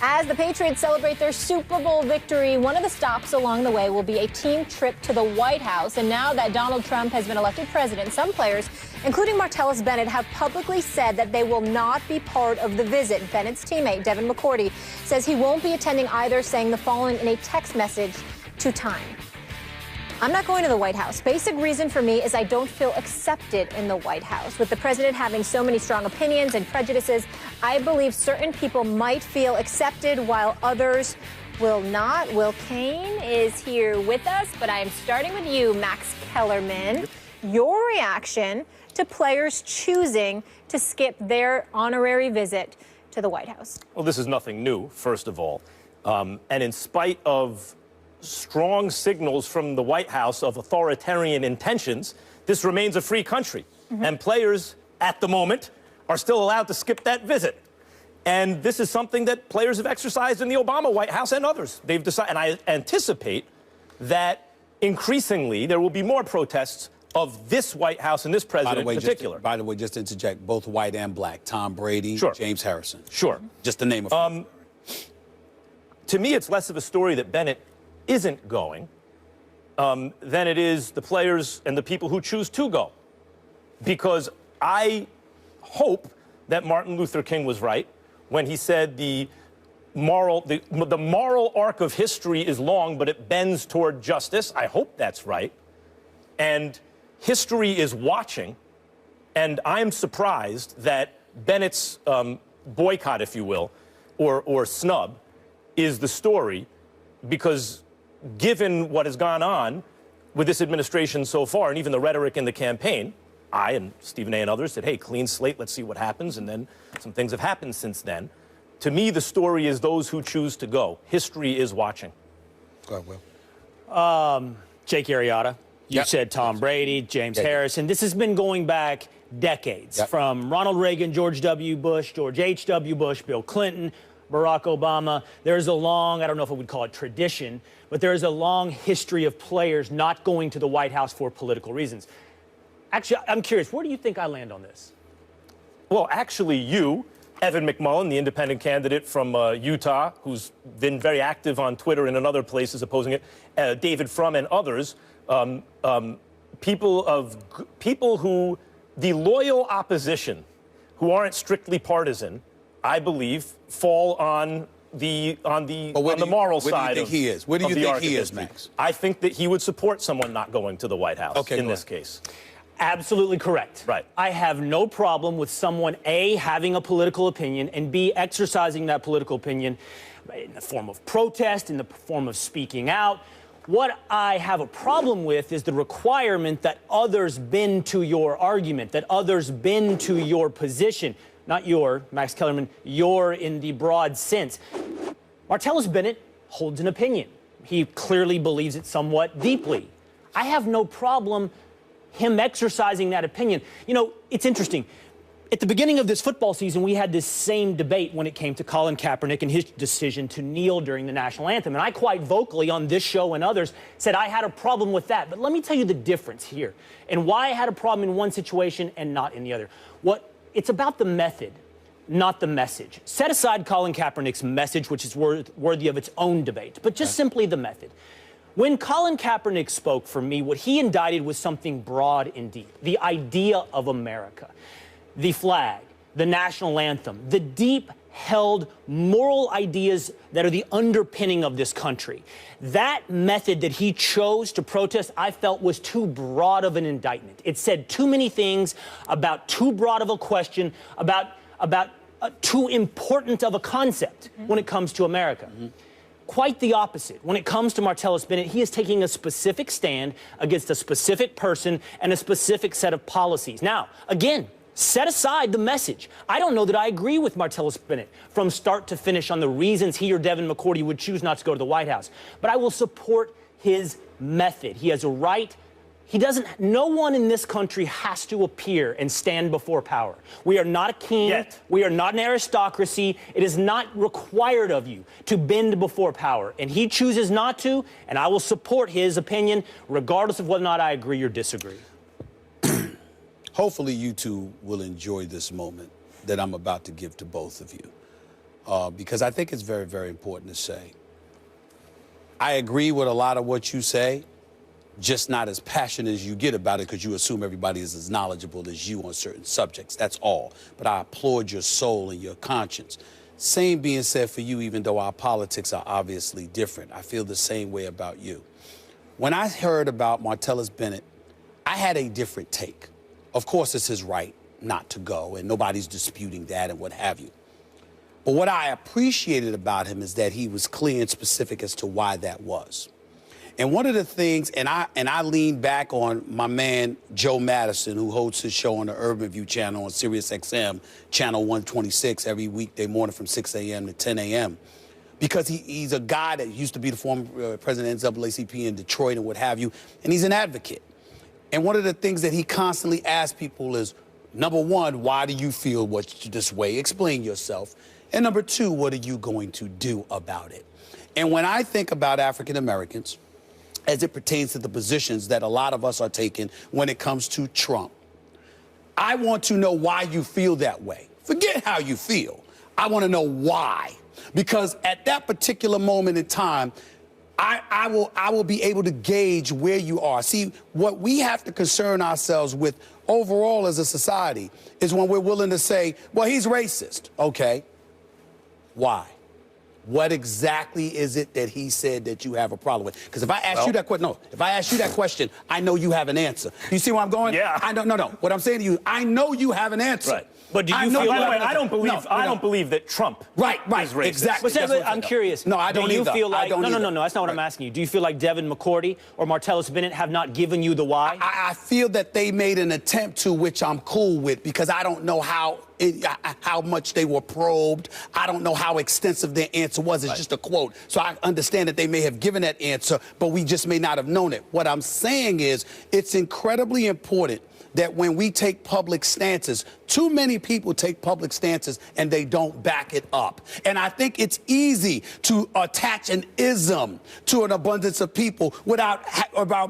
As the Patriots celebrate their Super Bowl victory, one of the stops along the way will be a team trip to the White House. And now that Donald Trump has been elected president, some players, including Martellus Bennett, have publicly said that they will not be part of the visit. Bennett's teammate, Devin Mccourty, says he won't be attending either, saying the following in a text message to Time. I'm not going to the White House. Basic reason for me is I don't feel accepted in the White House. With the president having so many strong opinions and prejudices, I believe certain people might feel accepted while others will not. Will Kane is here with us, but I am starting with you, Max Kellerman. Your reaction to players choosing to skip their honorary visit to the White House? Well, this is nothing new, first of all. And in spite of strong signals from the White House of authoritarian intentions, this remains a free country. And players, at the moment, are still allowed to skip that visit. And this is something that players have exercised in the Obama White House and others. They've decided, and I anticipate that increasingly there will be more protests of this White House and this president in particular. By the way, just to interject, both white and black, Tom Brady, Sure. James Harrison. Sure. Just to name a few. To me, it's less of a story that Bennett isn't going than it is the players and the people who choose to go. Because I hope that Martin Luther King was right when he said the moral arc of history is long, but it bends toward justice. I hope that's right. And history is watching. And I'm surprised that Bennett's boycott, if you will, or snub, is the story, because given what has gone on with this administration so far, and even the rhetoric in the campaign, I and Stephen A. and others said, hey, clean slate, let's see what happens. And then some things have happened since then. To me, the story is those who choose to go. History is watching. Go ahead, Will. Jake Arrieta. You said Tom Brady, James Harrison. This has been going back decades, from Ronald Reagan, George W. Bush, George H.W. Bush, Bill Clinton, Barack Obama. There's a long, I don't know if I would call it tradition, but there is a long history of players not going to the White House for political reasons. Actually, I'm curious, where do you think I land on this? Well, actually, you, Evan McMullin, the independent candidate from Utah, who's been very active on Twitter and in other places opposing it, David Frum and others, people who, the loyal opposition, who aren't strictly partisan, I believe, fall on the moral side. Where do you think he is? Where do you think he is, Max? I think that he would support someone not going to the White House in this case. Absolutely correct. Right. I have no problem with someone, A, having a political opinion, and B, exercising that political opinion in the form of protest, in the form of speaking out. What I have a problem with is the requirement that others bend to your argument, that others bend to your position. Not your, Max Kellerman, your in the broad sense. Martellus Bennett holds an opinion. He clearly believes it somewhat deeply. I have no problem him exercising that opinion. You know, it's interesting. At the beginning of this football season, we had this same debate when it came to Colin Kaepernick and his decision to kneel during the national anthem. And I quite vocally on this show and others said I had a problem with that. But let me tell you the difference here and why I had a problem in one situation and not in the other. It's about the method, not the message. Set aside Colin Kaepernick's message, which is worthy of its own debate, but just simply the method. When Colin Kaepernick spoke, for me, what he indicted was something broad and deep. The idea of America, the flag, the national anthem, the deep-held moral ideas that are the underpinning of this country. That method that he chose to protest, I felt, was too broad of an indictment. It said too many things about too broad of a question, about too important of a concept when it comes to America. Quite the opposite. When it comes to Martellus Bennett, he is taking a specific stand against a specific person and a specific set of policies. Now, again, set aside the message. I don't know that I agree with Martellus Bennett from start to finish on the reasons he or Devin Mccourty would choose not to go to the White House. But I will support his method. He has a right. No one in this country has to appear and stand before power. We are not a king. Yet. We are not an aristocracy. It is not required of you to bend before power. And he chooses not to, and I will support his opinion, regardless of whether or not I agree or disagree. Hopefully you two will enjoy this moment that I'm about to give to both of you. because I think it's very, very important to say. I agree with a lot of what you say, just not as passionate as you get about it because you assume everybody is as knowledgeable as you on certain subjects. That's all. But I applaud your soul and your conscience. Same being said for you, even though our politics are obviously different. I feel the same way about you. When I heard about Martellus Bennett, I had a different take. Of course, it's his right not to go, and nobody's disputing that and what have you. But what I appreciated about him is that he was clear and specific as to why that was. And one of the things, and I lean back on my man Joe Madison, who hosts his show on the Urban View channel on Sirius XM, channel 126, every weekday morning from 6 a.m. to 10 a.m. Because he's a guy that used to be the former president of NAACP in Detroit and what have you, and he's an advocate. And one of the things that he constantly asks people is, number one, why do you feel this way? Explain yourself. And number two, what are you going to do about it? And when I think about African Americans, as it pertains to the positions that a lot of us are taking when it comes to Trump, I want to know why you feel that way. Forget how you feel. I want to know why. Because at that particular moment in time, I will be able to gauge where you are. See, what we have to concern ourselves with overall as a society is when we're willing to say, well, he's racist. Okay. Why? What exactly is it that he said that you have a problem with? Because if I ask you that question, if I ask you that question, I know you have an answer. You see where I'm going? Yeah. I don't. No. What I'm saying to you, I know you have an answer. Right. But do you feel? By the way, I don't believe that Trump is racist. Exactly. But I'm curious. No, I don't do you either. feel like no, that's not what I'm asking you. Do you feel like Devin, Mccourty, or Martellus Bennett have not given you the why? I feel that they made an attempt to, which I'm cool with, because I don't know how much they were probed. I don't know how extensive their answer was. It's just a quote. So I understand that they may have given that answer, but we just may not have known it. What I'm saying is it's incredibly important that when we take public stances, too many people take public stances and they don't back it up. And I think it's easy to attach an ism to an abundance of people without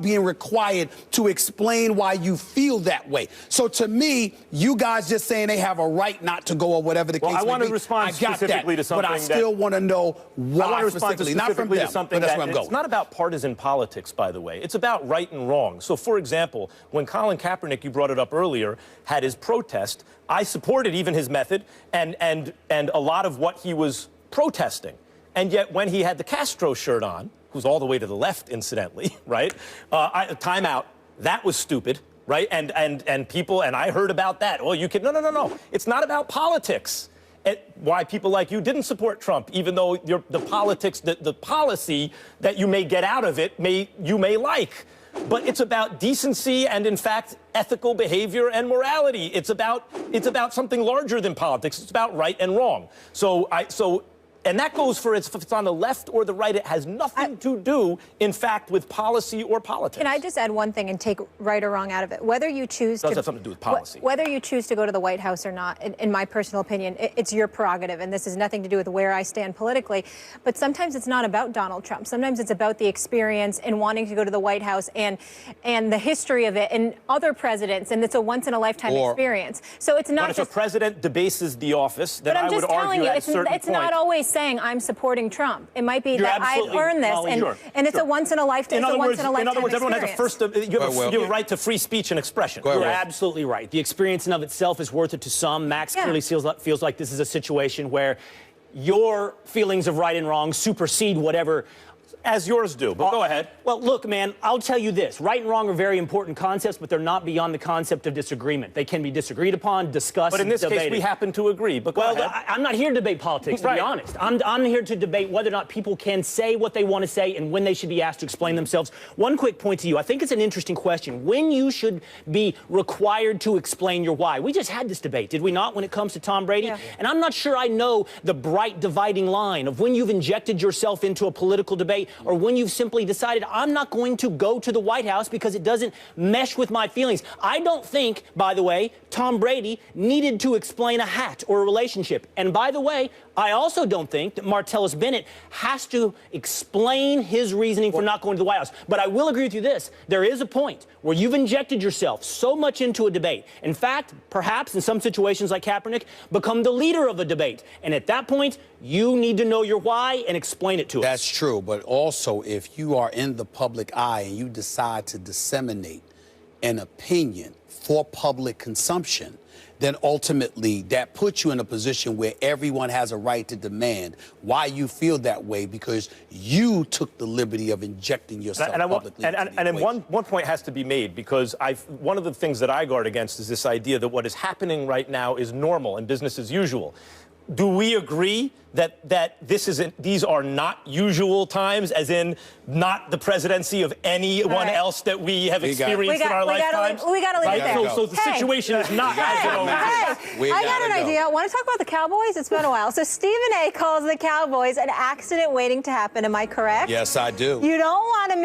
being required to explain why you feel that way. So to me, you guys just saying they have a right not to go or whatever the case may be. I want to respond specifically to something, but I still want to know why specifically, not from them, but that's where I'm going. It's not about partisan politics, by the way. It's about right and wrong. So, for example, when Colin Kaepernick, you brought it up earlier, had his protest, I supported even his method and a lot of what he was protesting. And yet when he had the Castro shirt on, who's all the way to the left, incidentally, right? Time out. That was stupid, right? And people, and I heard about that. Oh, you can, no. It's not about politics. Why people like you didn't support Trump, even though the politics, the policy that you may get out of it, you may like. But it's about decency and, in fact, ethical behavior and morality. It's about something larger than politics. It's about right and wrong. And that goes for if it's on the left or the right. It has nothing to do, in fact, with policy or politics. Can I just add one thing and take right or wrong out of it? Whether you choose to... It does have something to do with policy. Whether you choose to go to the White House or not, in my personal opinion, it's your prerogative, and this has nothing to do with where I stand politically. But sometimes it's not about Donald Trump. Sometimes it's about the experience and wanting to go to the White House and the history of it and other presidents, and it's a once-in-a-lifetime experience. So it's not But if a president debases the office, then I would argue at a certain point... It's not always saying I'm supporting Trump. It might be that I've earned this, and it's a once-in-a-lifetime experience. In other words, everyone has you have a right to free speech and expression. You're absolutely right. The experience in of itself is worth it to some. Max clearly feels like this is a situation where your feelings of right and wrong supersede whatever... As yours do, but go ahead. Well, look, man, I'll tell you this. Right and wrong are very important concepts, but they're not beyond the concept of disagreement. They can be disagreed upon, discussed, but in this case, we happen to agree. But go ahead. I'm not here to debate politics, to be honest. I'm here to debate whether or not people can say what they want to say and when they should be asked to explain themselves. One quick point to you. I think it's an interesting question. When you should be required to explain your why. We just had this debate, did we not, when it comes to Tom Brady? Yeah. And I'm not sure I know the bright dividing line of when you've injected yourself into a political debate or when you've simply decided I'm not going to go to the White House because it doesn't mesh with my feelings. I don't think, by the way, Tom Brady needed to explain a hat or a relationship. And by the way, I also don't think that Martellus Bennett has to explain his reasoning for not going to the White House. But I will agree with you this. There is a point where you've injected yourself so much into a debate. In fact, perhaps in some situations like Kaepernick, become the leader of a debate. And at that point, you need to know your why and explain it to us. That's true. But also, if you are in the public eye and you decide to disseminate an opinion for public consumption, then ultimately that puts you in a position where everyone has a right to demand why you feel that way, because you took the liberty of injecting yourself publicly. And one point has to be made, because one of the things that I guard against is this idea that what is happening right now is normal and business as usual. Do we agree that these are not usual times, as in not the presidency of anyone else that we have experienced in our lifetimes? We got to leave it there. So the situation is not as it always is. I got an idea. Want to talk about the Cowboys? It's been a while. So Stephen A. calls the Cowboys an accident waiting to happen. Am I correct? Yes, I do. You don't want to